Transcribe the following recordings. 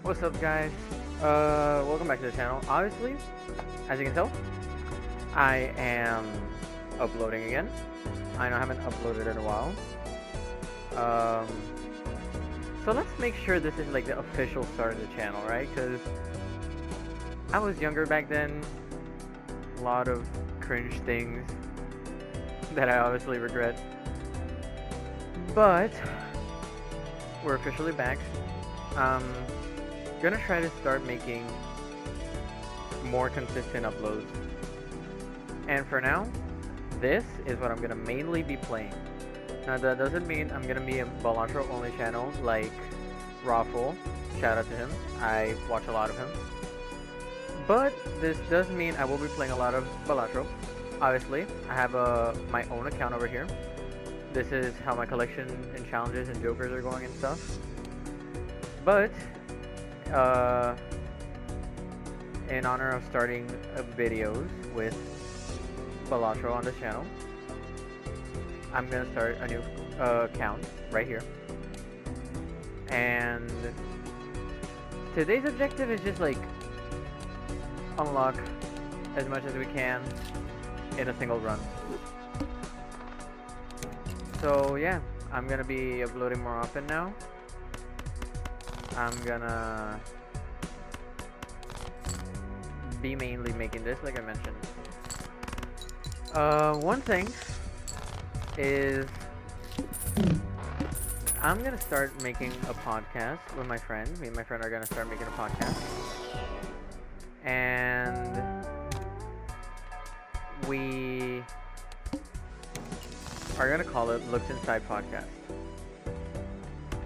What's up, guys? Welcome back to the channel. Obviously, as you can tell, I am uploading again. I know I haven't uploaded in a while. Um, so let's make sure this is like the official start of the channel, right? Because I was younger back then. A lot of cringe things that I obviously regret. But we're officially back. Gonna try to start making more consistent uploads. And for now, this is what I'm gonna mainly be playing. Now that doesn't mean I'm gonna be a Balatro only channel like Raffle. Shout out to him. I watch a lot of him. But this does mean I will be playing a lot of Balatro. Obviously, I have my own account over here. This is how my collection and challenges and jokers are going and stuff. But in honor of starting videos with Balatro on this channel, I'm gonna start a new account right here. And today's objective is just like unlock as much as we can in a single run. So yeah, I'm gonna be uploading more often now. I'm gonna be mainly making this, like I mentioned. One thing is I'm gonna start making a podcast with my friend. Me and my friend are gonna start making a podcast. And we are gonna call it Looks Inside Podcast.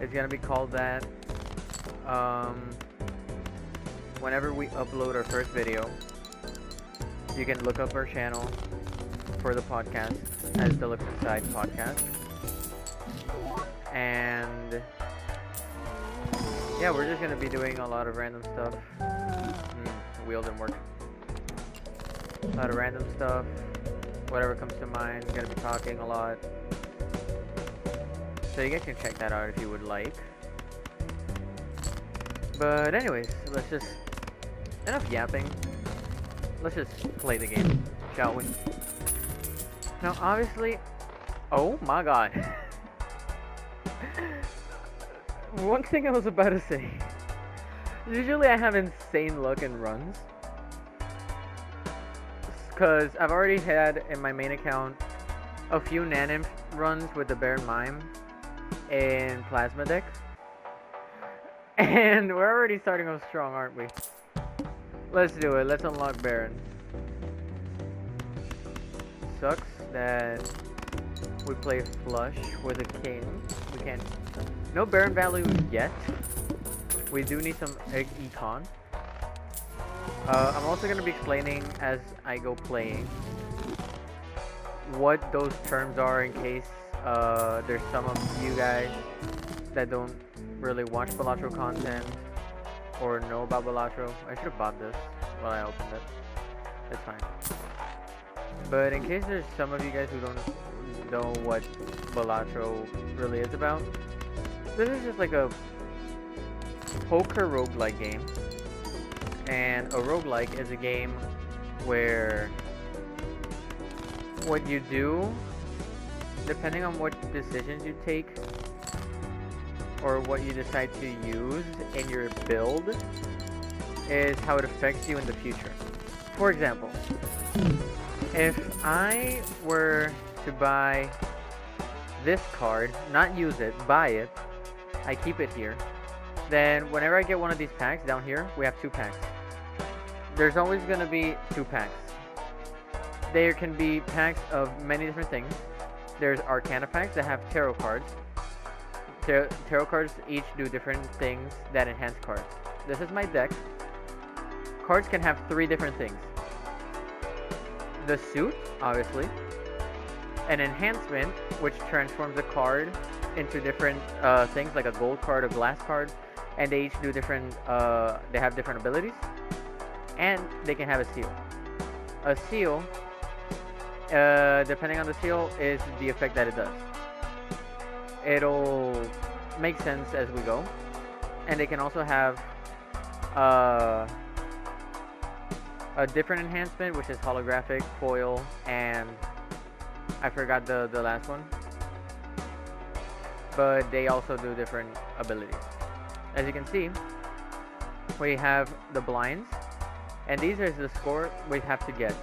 It's gonna be called that. Whenever we upload our first video, you can look up our channel for the podcast as the Looks Inside Podcast. And yeah, we're just gonna be doing a lot of random stuff. Wheel didn't work. A lot of random stuff, whatever comes to mind. Gonna be talking a lot. So you guys can check that out if you would like. But anyways, let's just, enough yapping. Let's just play the game, shall we? Now obviously, oh my god. One thing I was about to say. Usually I have insane luck in runs. Cause I've already had in my main account a few Nanim runs with the Baron Mime in Plasma deck. And we're already starting off strong, aren't we? Let's do it. Let's unlock Baron. Sucks that we play flush with a king. We can't. No Baron value yet. We do need some econ. I'm also going to be explaining as I go playing what those terms are in case there's some of you guys that don't really watch Balatro content or know about Balatro. I should have bought this while I opened it. It's fine. But in case there's some of you guys who don't know what Balatro really is about, this is just like a poker roguelike game. And a roguelike is a game where what you do, depending on what decisions you take or what you decide to use in your build, is how it affects you in the future. For example, if I were to buy this card, not use it, buy it, I keep it here, then whenever I get one of these packs, down here, we have 2 packs. There's always going to be 2 packs. There can be packs of many different things. There's Arcana packs that have tarot cards. Tarot cards each do different things that enhance cards. This is my deck. Cards can have 3 different things. The suit, obviously. An enhancement, which transforms a card into different things, like a gold card, a glass card. And they each do different, they have different abilities. And they can have a seal. A seal, depending on the seal, is the effect that it does. It'll make sense as we go. And they can also have uh, a different enhancement, which is holographic, foil, and I forgot the last one. But they also do different abilities. As you can see, we have the blinds, and these are the score we have to get.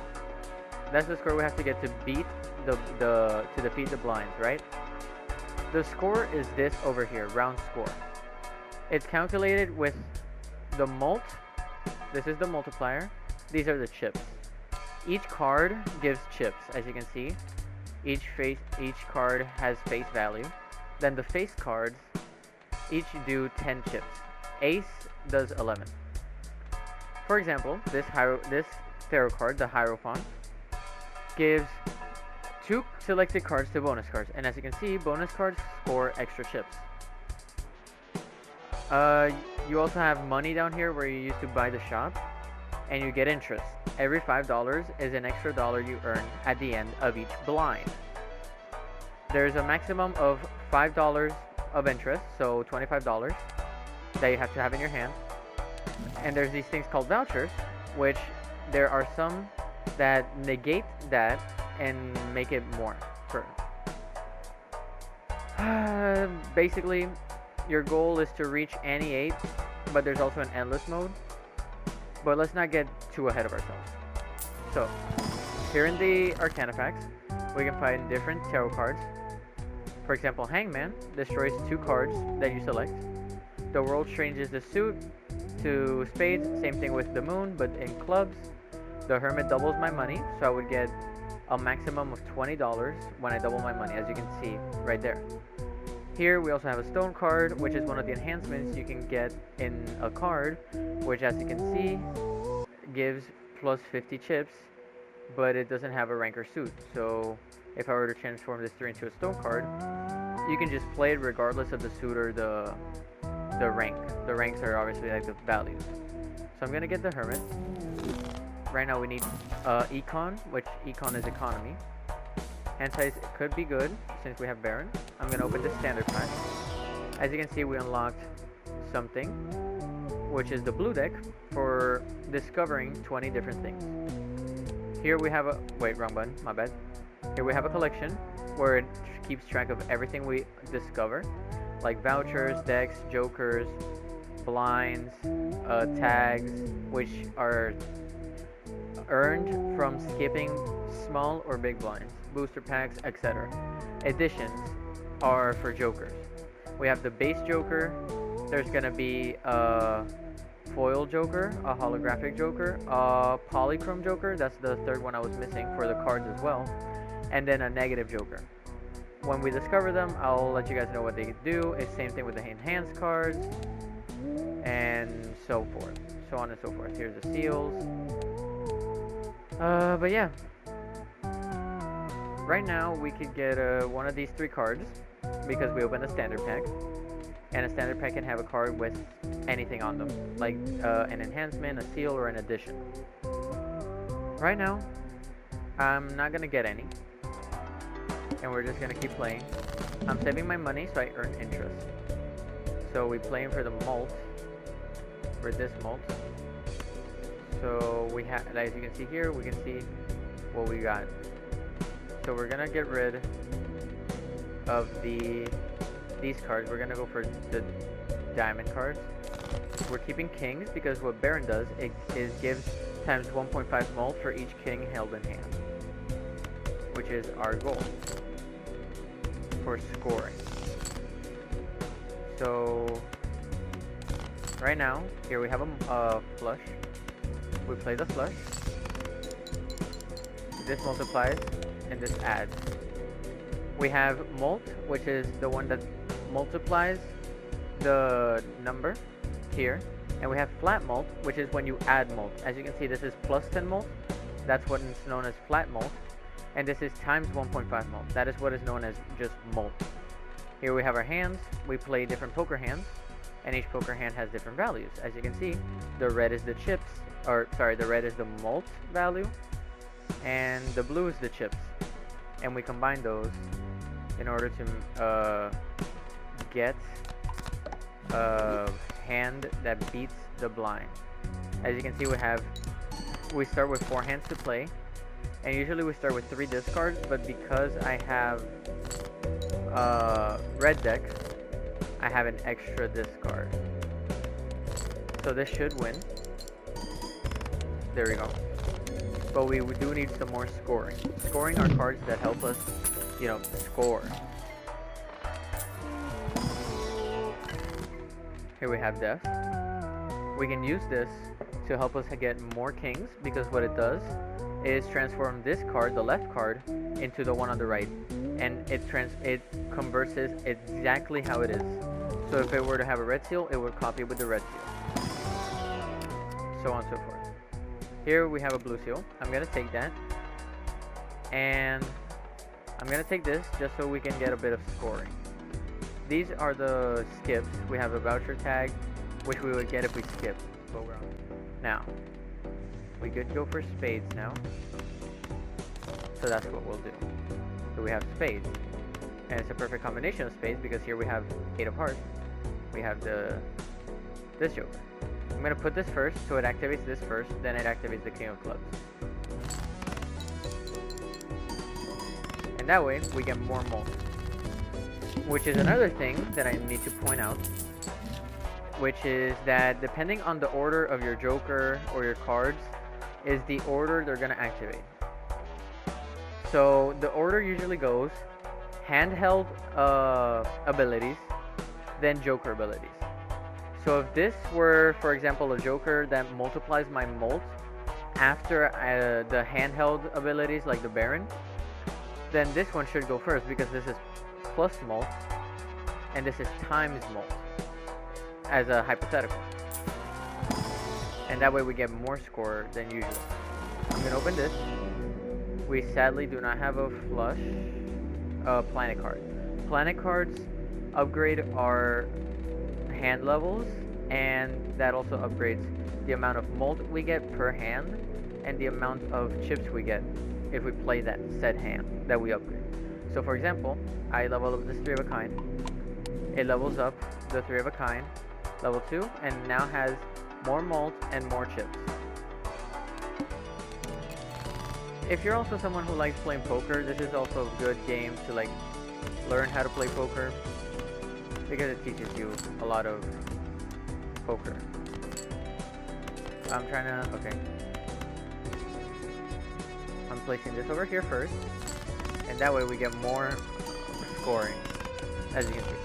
That's the score we have to get to beat to defeat the blinds, right? The score is this over here, round score. It's calculated with the mult. This is the multiplier. These are the chips. Each card gives chips, as you can see. Each card has face value. Then the face cards each do 10 chips. Ace does 11. For example, this tarot card, the Hierophant, gives 2 selected cards to bonus cards, and as you can see, bonus cards score extra chips. You also have money down here where you used to buy the shop, and you get interest. Every $5 is an extra dollar you earn at the end of each blind. There's a maximum of $5 of interest, so $25 that you have to have in your hand. And there's these things called vouchers, which there are some that negate that and make it more. Basically, your goal is to reach any 8, but there's also an endless mode. But let's not get too ahead of ourselves. So, here in the Arcana Facts, we can find different tarot cards. For example, Hangman destroys 2 cards that you select. The World changes the suit to spades, same thing with the Moon, but in clubs. The Hermit doubles my money, so I would get a maximum of $20 when I double my money, as you can see right there. Here we also have a Stone card, which is one of the enhancements you can get in a card, which as you can see gives plus 50 chips, but it doesn't have a rank or suit. So if I were to transform this 3 into a Stone card, you can just play it regardless of the suit or the rank. The ranks are obviously like the values. So I'm gonna get the Hermit. Right now we need Econ, which Econ is economy. Hand size could be good since we have Baron. I'm gonna open the standard pack. As you can see, we unlocked something, which is the blue deck for discovering 20 different things. Here we have a wrong button, my bad. Here we have a collection where it keeps track of everything we discover, like vouchers, decks, jokers, blinds, tags, which are earned from skipping small or big blinds, booster packs, etc. Additions are for jokers. We have the base joker. There's gonna be a foil joker, a holographic joker, a polychrome joker. That's the third one I was missing for the cards as well, and then a negative joker. When we discover them, I'll let you guys know what they do. It's same thing with the enhanced cards and so forth, so on and so forth. Here's the seals. But yeah, right now we could get one of these 3 cards because we opened a standard pack, and a standard pack can have a card with anything on them, like an enhancement, a seal, or an addition. Right now, I'm not gonna get any, and we're just gonna keep playing. I'm saving my money so I earn interest. So we playing for the mult, for this mult. So we have, as you can see here, we can see what we got. So we're gonna get rid of these cards. We're gonna go for the diamond cards. We're keeping kings because what Baron does is gives times 1.5 mult for each king held in hand, which is our goal for scoring. So right now, here we have a flush. We play the flush. This multiplies and this adds. We have mult, which is the one that multiplies the number here, and we have flat mult, which is when you add mult. As you can see, this is plus 10 mult. That's what is known as flat mult, and this is times 1.5 mult. That is what is known as just mult. Here we have our hands. We play different poker hands, and each poker hand has different values. As you can see, the red is the chips, or sorry, the red is the mult value, and the blue is the chips, and we combine those in order to get hand that beats the blind. As you can see, we start with 4 hands to play, and usually we start with 3 discards, but because I have red deck, I have an extra discard. So this should win. There we go. But we do need some more scoring. Scoring are cards that help us, you know, score. Here we have Death. We can use this to help us get more kings, because what it does is transform this card, the left card, into the one on the right. And it converts it exactly how it is. So if it were to have a red seal, it would copy with the red seal. So on and so forth. Here we have a blue seal. I'm going to take that. And I'm going to take this just so we can get a bit of scoring. These are the skips. We have a voucher tag, which we would get if we skip. But we're on. Now, we could go for spades now. So that's what we'll do. So we have spades. And it's a perfect combination of spades because here we have 8 of hearts. We have this joker. I'm going to put this first, so it activates this first, then it activates the king of clubs. And that way, we get more mult. Which is another thing that I need to point out, which is that depending on the order of your joker or your cards, is the order they're going to activate. So the order usually goes handheld abilities, then joker abilities. So if this were, for example, a joker that multiplies my mult after the handheld abilities like the Baron, then this one should go first because this is plus mult and this is times mult as a hypothetical. And that way we get more score than usual. I'm going to open this. We sadly do not have a flush planet card. Planet cards upgrade our hand levels, and that also upgrades the amount of mult we get per hand and the amount of chips we get if we play that said hand that we upgrade. So for example, I level up this 3 of a kind. It levels up the 3 of a kind, level 2, and now has more mult and more chips. If you're also someone who likes playing poker, this is also a good game to like learn how to play poker because it teaches you a lot of poker. I'm trying to, okay. I'm placing this over here first, and that way we get more scoring, as you can see.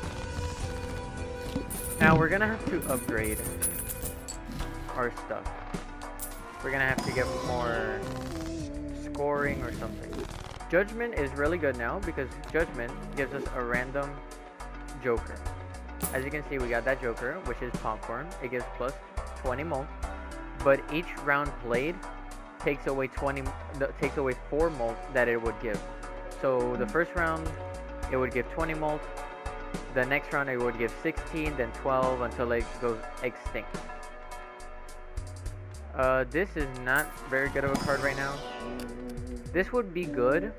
Now we're gonna have to upgrade our stuff. We're gonna have to get more scoring or something. Judgment is really good now because Judgment gives us a random joker. As you can see, we got that joker, which is popcorn. It gives plus 20 mult, but each round played takes away 4 mult that it would give. So the first round it would give 20 mult, the next round it would give 16, then 12 until it goes extinct. This is not very good of a card right now. This would be good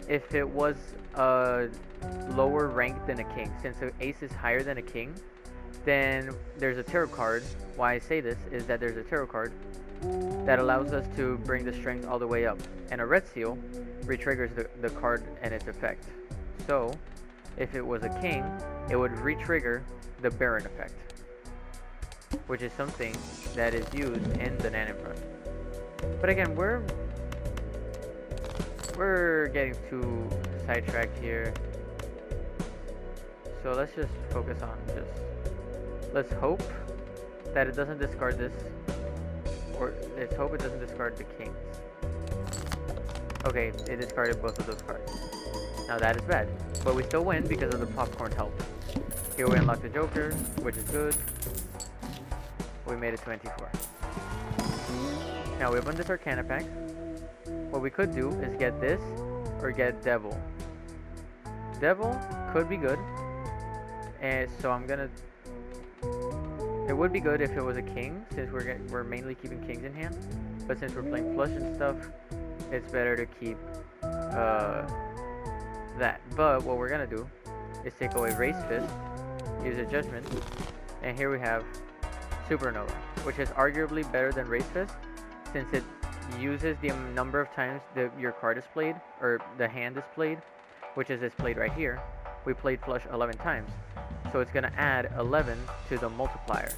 if it was lower ranked than a king. Since an ace is higher than a king, then there's a tarot card. Why I say this is that there's a tarot card that allows us to bring the strength all the way up, and a red seal re-triggers the card and its effect. So if it was a king, it would re-trigger the Baron effect, which is something that is used in the Nanimbrun. But again, we're getting too sidetracked here. So let's just focus on let's hope that it doesn't discard this, or let's hope it doesn't discard the kings. Okay, it discarded both of those cards. Now that is bad, but we still win because of the popcorn help. Here we unlock the joker, which is good. We made it 24. Now we open this Arcana pack. What we could do is get this or get Devil. Devil could be good, and so I'm gonna. It would be good if it was a king, since we're mainly keeping kings in hand. But since we're playing flush and stuff, it's better to keep that. But what we're gonna do is take away Raise Fist, use a Judgment, and here we have Supernova, which is arguably better than Race Fist since it uses the number of times your card is played, or the hand is played, which is displayed right here. We played flush 11 times, so it's going to add 11 to the multiplier.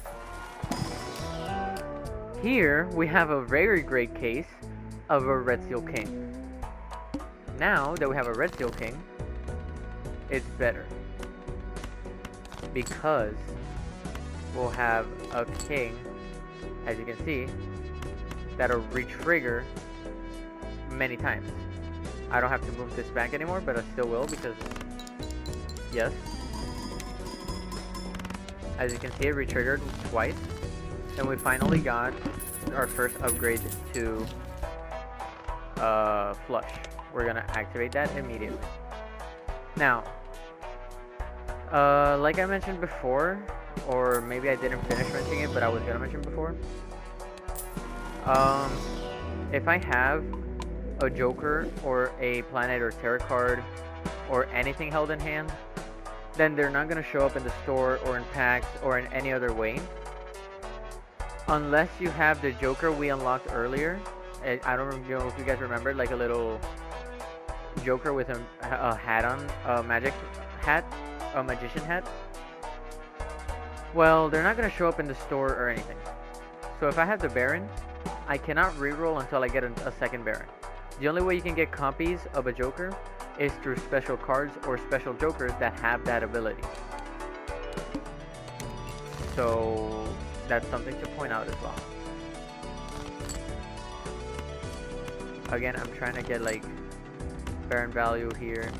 Here we have a very great case of a Red Seal King. Now that we have a Red Seal King, it's better because we'll have a king, as you can see, that'll re-trigger many times. I don't have to move this back anymore, but I still will because, yes. As you can see, it re-triggered twice. And we finally got our first upgrade to flush. We're gonna activate that immediately. Now, like I mentioned before, or maybe I didn't finish mentioning it, but I was gonna mention before. If I have a Joker or a Planet or Tarot card or anything held in hand, then they're not gonna show up in the store or in packs or in any other way. Unless you have the Joker we unlocked earlier. I don't know if you guys remember, like a little Joker with a hat on, a magic hat, a magician hat. Well, they're not going to show up in the store or anything. So if I have the Baron, I cannot reroll until I get a second Baron. The only way you can get copies of a Joker is through special cards or special Jokers that have that ability. So that's something to point out as well. Again, I'm trying to get like Baron value here.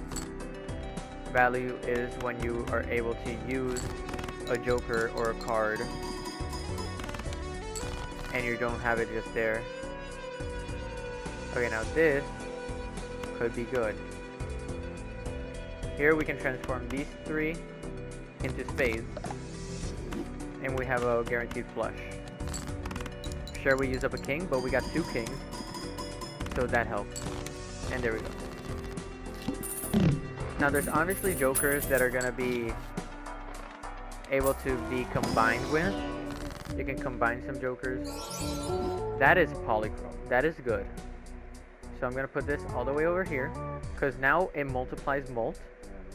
Value is when you are able to use a Joker or a card and you don't have it just there. Okay, now this could be good. Here we can transform these three into spades and we have a guaranteed flush. Sure, we use up a king, but we got two kings, so that helps. And there we go. Now there's obviously Jokers that are gonna be able to be combined with. You can combine some Jokers. That is polychrome. That is good. So I'm gonna put this all the way over here, because now it multiplies molt,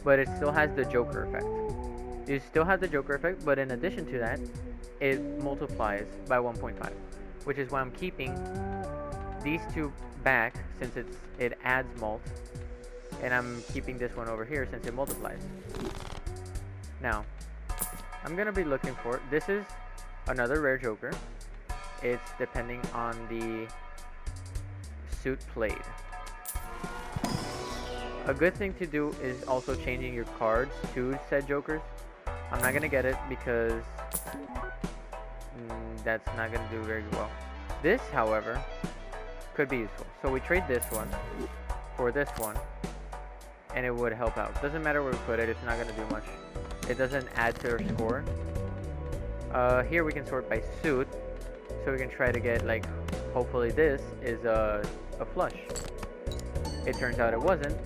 but it still has the Joker effect. You still have the Joker effect, but in addition to that, it multiplies by 1.5, which is why I'm keeping these two back since it adds molt, and I'm keeping this one over here since it multiplies. Now, I'm gonna be looking for, this is another rare Joker. It's depending on the suit played. A good thing to do is also changing your cards to said Jokers. I'm not gonna get it because that's not gonna do very well. This, however, could be useful. So we trade this one for this one, and it would help out. Doesn't matter where we put it, it's not gonna do much. It doesn't add to our score. Here we can sort by suit, so we can try to get, like, hopefully this is a flush. It turns out it wasn't,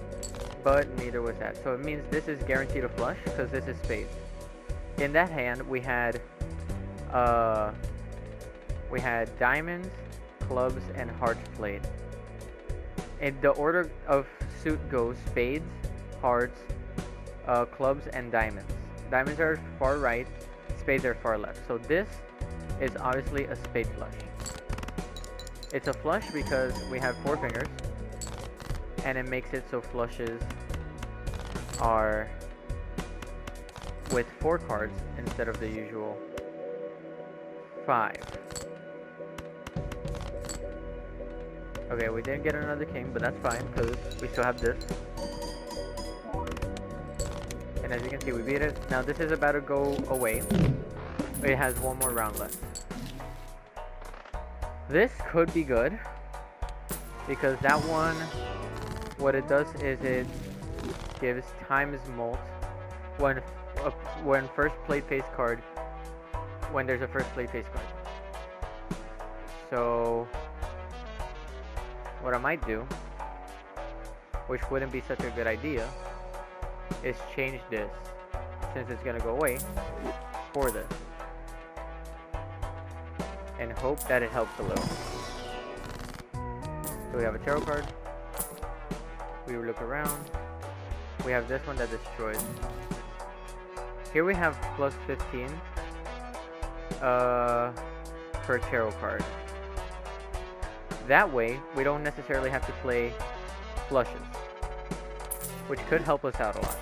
but neither was that. So it means this is guaranteed a flush because this is spades. In that hand, we had diamonds, clubs, and hearts played. In the order of suit goes spades, hearts, clubs, and diamonds. Diamonds are far right, spades are far left. So this is obviously a spade flush. It's a flush because we have 4 fingers, and it makes it so flushes are with 4 cards instead of the usual 5. Okay, we didn't get another king, but that's fine because we still have this. And as you can see, we beat it. Now this is about to go away. It has one more round left. This could be good because that one, what it does is it gives times molt when first played face card, when there's a first played face card. So what I might do, which wouldn't be such a good idea, is change this, since it's gonna go away, for this. and hope that it helps a little. So we have a tarot card. We look around. We have this one that destroys. Here we have plus 15 per tarot card. That way, we don't necessarily have to play flushes, which could help us out a lot.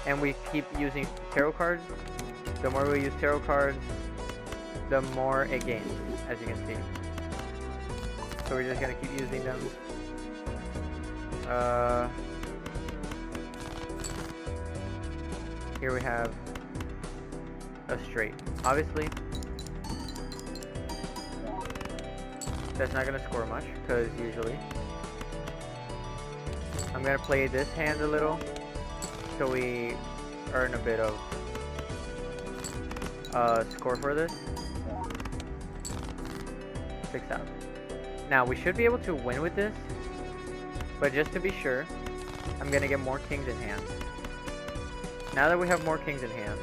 And we keep using tarot cards. The more we use tarot cards, the more it gains, as you can see. So we're just gonna keep using them. Here we have a straight. Obviously, that's not gonna score much, because usually I'm gonna play this hand a little, so we earn a bit of score for this. 6,000. Now we should be able to win with this, but just to be sure, I'm gonna get more kings in hand. Now that we have more kings in hand,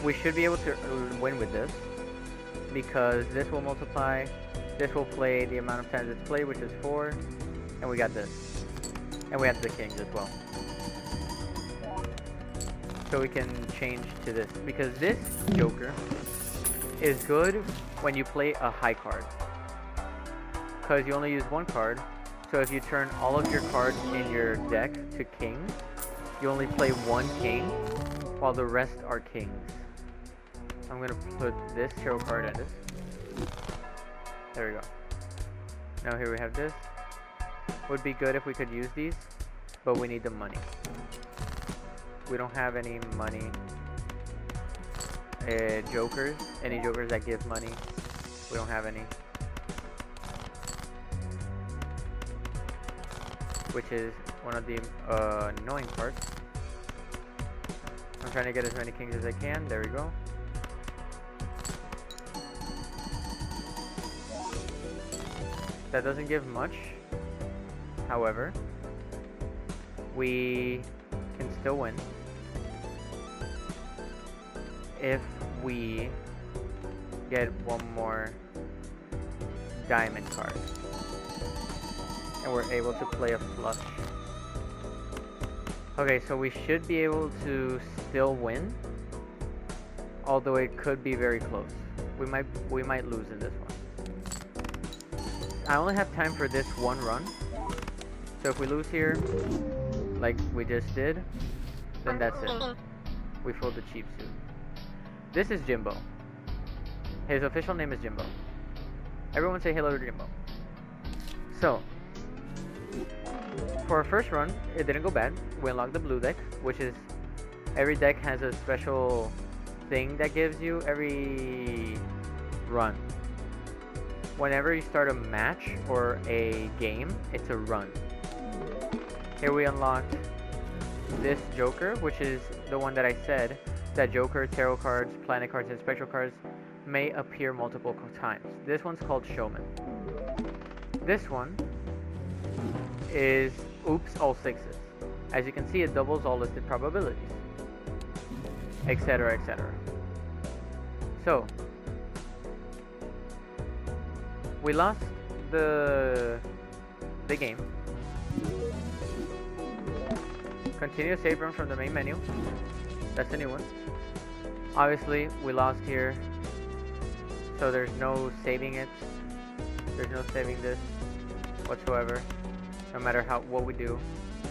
we should be able to win with this, because this will multiply, this will play the amount of times it's played, which is 4, and we got this. And we have the kings as well. So we can change to this, because this joker is good when you play a high card, because you only use one card. So if you turn all of your cards in your deck to kings, you only play one king, while the rest are kings. I'm gonna put this tarot card in this. There we go. Now here we have this. Would be good if we could use these, but we need the money. We don't have any money. Jokers, any jokers that give money, we don't have any. Which is one of the annoying parts. I'm trying to get as many kings as I can. There we go. That doesn't give much. However, we can still win if we get one more diamond card. And we're able to play a flush. Okay, so we should be able to still win, although it could be very close. We might lose in this one. I only have time for this one run, so if we lose here, like we just did, then that's it. We pulled the cheap suit. This is Jimbo. His official name is Jimbo. Everyone say hello to Jimbo. So, for our first run, it didn't go bad. We unlocked the blue deck, which is, every deck has a special thing that gives you every run. Whenever you start a match or a game, it's a run. Here we unlocked this joker, which is the one that I said that joker, tarot cards, planet cards, and spectral cards may appear multiple times. This one's called Showman. This one is oops all sixes. As you can see, it doubles all listed probabilities, etc., etc. So we lost the game. Continue save run from the main menu. That's the new one. Obviously, we lost here, so there's no saving it. There's no saving this whatsoever. No matter what we do,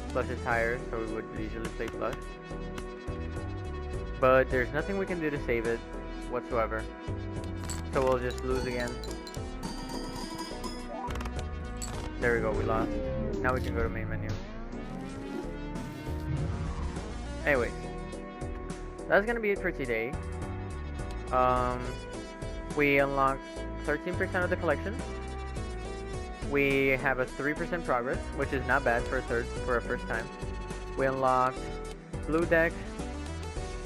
flush is higher, so we would usually play flush. But there's nothing we can do to save it whatsoever. So we'll just lose again. There we go, we lost. Now we can go to main menu. Anyways, that's gonna be it for today. We unlocked 13% of the collection. We have a 3% progress, which is not bad for a first time. We unlocked blue deck.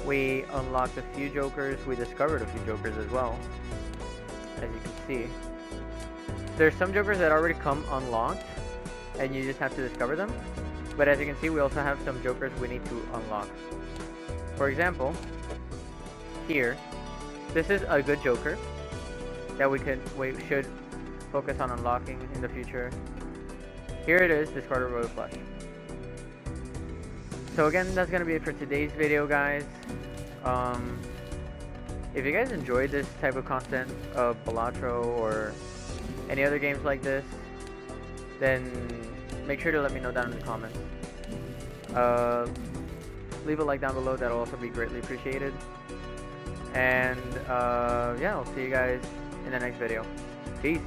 We unlocked a few jokers. We discovered a few jokers as well, as you can see. There's some jokers that already come unlocked, and you just have to discover them. But as you can see, we also have some jokers we need to unlock. For example, here, this is a good joker. that we should focus on unlocking in the future. Here it is, discarded royal flush. So again, that's gonna be it for today's video, guys. If you guys enjoyed this type of content of Balatro or any other games like this, then make sure to let me know down in the comments. Leave a like down below, that'll also be greatly appreciated. And yeah, I'll see you guys in the next video. Peace.